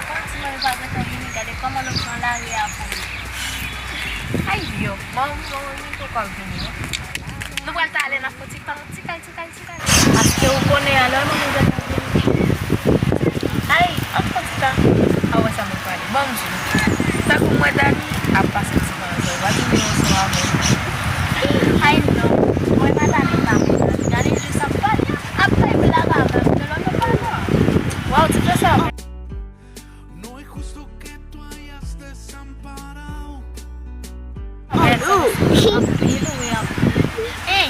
Kon si mwen pa betan vini gade koman lop nan la re apon. Ay yo, mwen to kal vini yo. Nou pral ta ale nan fotik pa nou tikay. Aske ou konen alon mwen betan vini. Ay, an fotik ta. Awe sa mwen pale. Bonjou. Ta kou mwen dani, ap pase ti man zo. Wadi mwen yon so ame. Ay non, mwen matane pa mwen. Gade jous ap pale. Ap pale mwen la gave, mwen lon me pale. Wow, ti fe sa? Hey,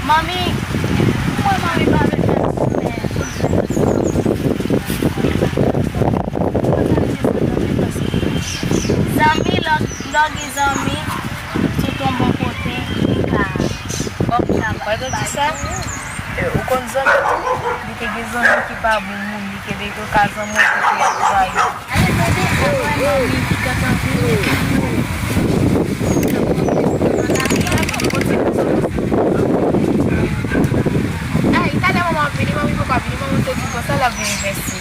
mami, mwen mami pa betan Zami, logi zami, tout ton bon kote, Kwa do di sa? Ou kon zami tou? Di te ge zami ki pa bon moun, di ke de ko ka zami ki te yatwa yo. ale gade akwen mami ki katan vini. Ay, tane maman vini, mami pou ka vini, maman te di ko sa la vini vesi.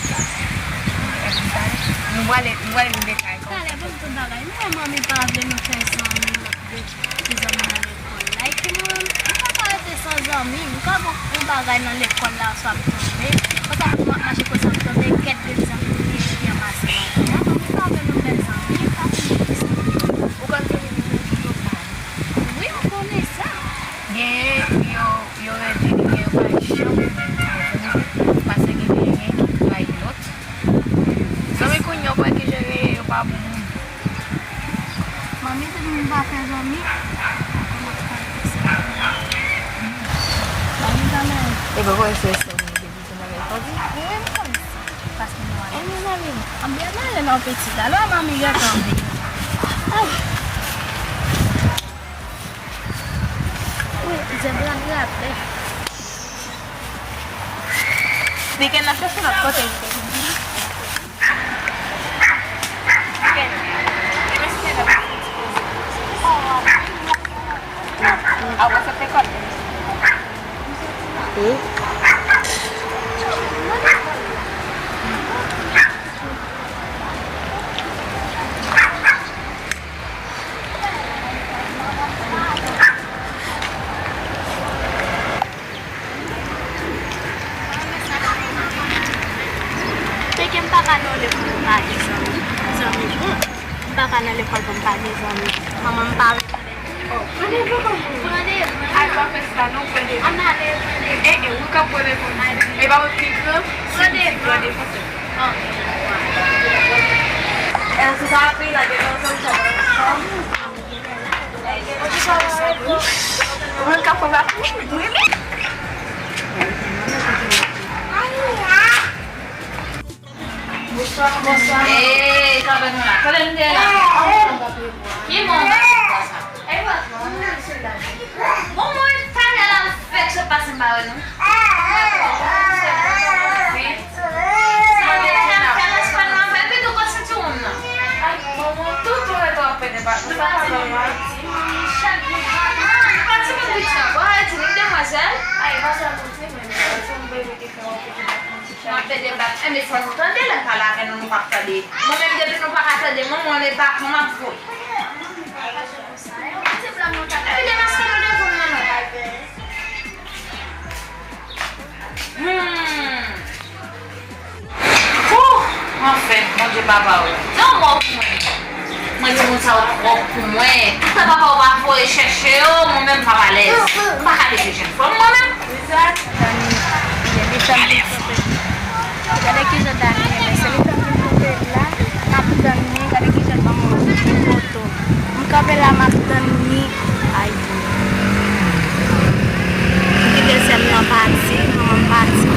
Nou wale mwen dekay kon. Kale, bon tout bagay, mwen mami pa vle nou fè zami ki zami nan l'ekol la. E ki mwen pa ete san zami, mwen ka bon un bagay nan l'ekol la sa mtombe. Kota mwen mache ko sa mtombe, ket de zami ki yamase nan. Mwen pa vle nou fè zami, pa vle nou fè zami. Ou kan te vini vini ki pan? Oui, on konen sa. Gen, yo rete di gen pasyon, pase gen gen ki kwa yot. Zami koun yo kwa ki jere yo pa bon moun. Mami te mwen pa fè zami. Mami tamen. E go kon se se mwen debi se mwen rekodi? Mwen kon. Pas mwen wale. E mwen zami. Ambyan nan le nan petit. Alo mami gatan bi. Ay. Oui, je blan grape. Di ken la fese not kote yite. Awa sa te kote. Peke mpaka nan l'ekol mpake zami. Mpaka nan l'ekol mpake zami. Maman mpake. Prende. Ay, pa festa nou prende. Anale. Ou ka prende kon. E ba wot kikre? Prende. Prende fote. E an sou sa api la genon son sa. Mwen ka prende api? Mwen mi? Bonsoir. Kabe nou la. Kale nou de la. Ki moun? Moun tane la fek se pasen ba we nou. Eme fwa nou tande la pala ke nou pa tande. Mwen men depi nou pa tande, mwen e bak, mwen ap foy. E de maske nou de pou mwen Enfin, mwen de baba ou. Nan mwen pou mwen. Mwen di moun sa ou pou mwen. Touta baba ou pa foy chèche yo, mwen men pa valez. Mwen pa kade chèche fwa mwen men. Gade ki je dani, se li tan fin kote la, nap dani, gade ki je pa moun foto. Mkape la mak dani, ay. Ki de sem nan pati, nan pati.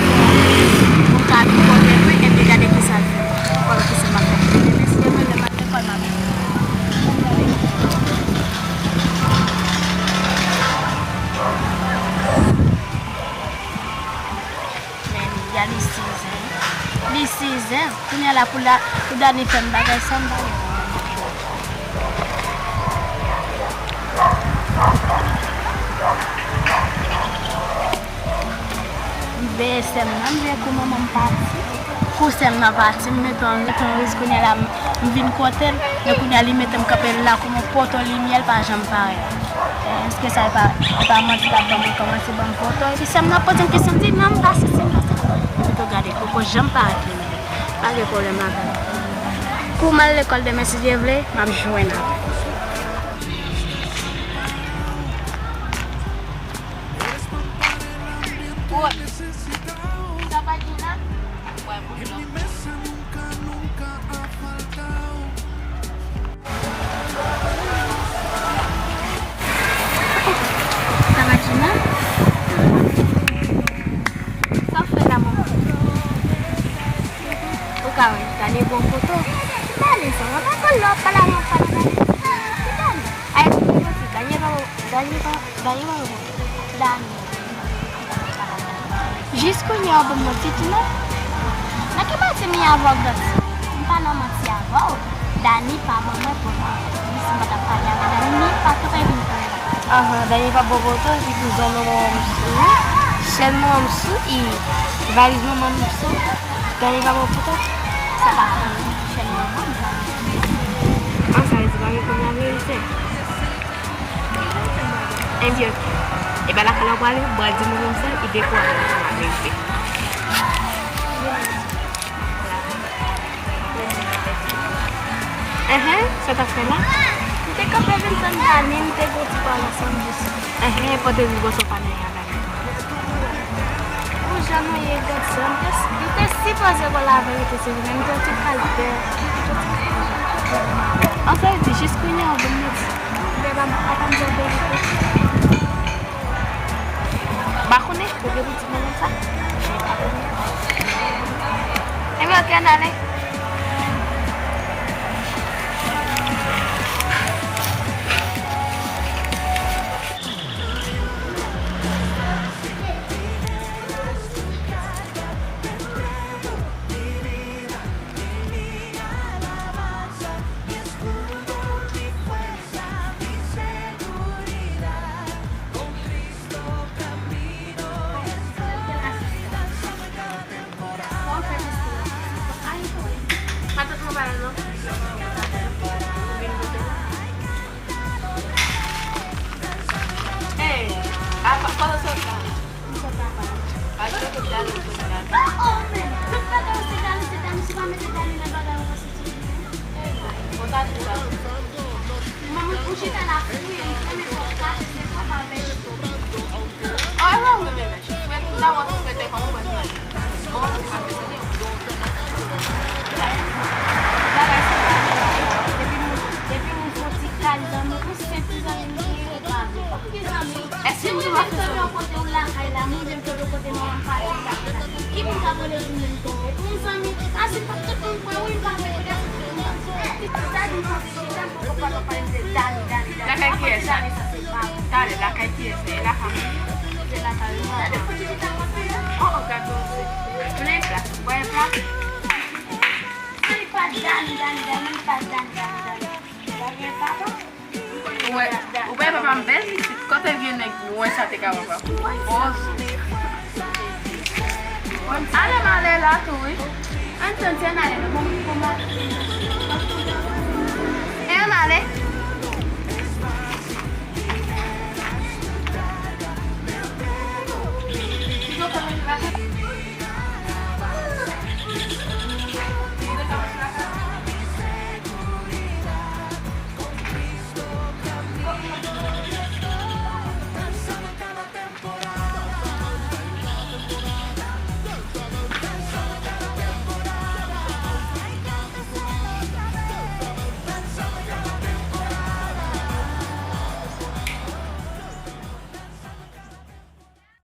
Mkape kote pou, epi gade ki sa vi. Kolo ki se mak dani. Mwen se mwen le mate kon mami. Men, ya li season. Li season, kwenye la pou dani ten bagay san bagay. BSM nan, ve kou maman pati. pousem nan pati, meton riz kounye la vin kotel, mais kounye li metem kapel la comme poto li miel pas jam pare. Est-ce que ça pas menti la bon commencer bon poto et puis ça m'a posé une question dit non pas c'est ça. Je regarder coco jam pare. Pas de problème là. Pour mal l'école de Messi Dievle, m'a joindre. Dani buon foto. Dani sono da quello parlano Dani Jusqu'au n'y a pas de titre. Na que mais me avó pas na macia avó. Dani pa mamãe por isso mata palha Dani pa to kai bin. Dani pa boboto e usando o Sel momsu e vários momsu. Dani pa boboto. Salah. Sel momsu. Saya sebagai penyanyi itu. Enjoy. Ibarat kalau balik buat jemuran saya ide kuat sama itu. Você tá feliz? Não tem café pensando nem não tem gosto para a disso. Pode vir gosto para nem nada. Eu já não ia gostar. Eu tenho fazer bolava e ter sido nem tô te fazer. Enfin, c'est juste qu'on est en bonne. Beba makan jodoh itu. Bakune, begitu cuma sa. Emang kan aneh. O beba mambezi kote viene kuweza teka baba. Ale male la tui. Anton tena le bomba. Male. Yo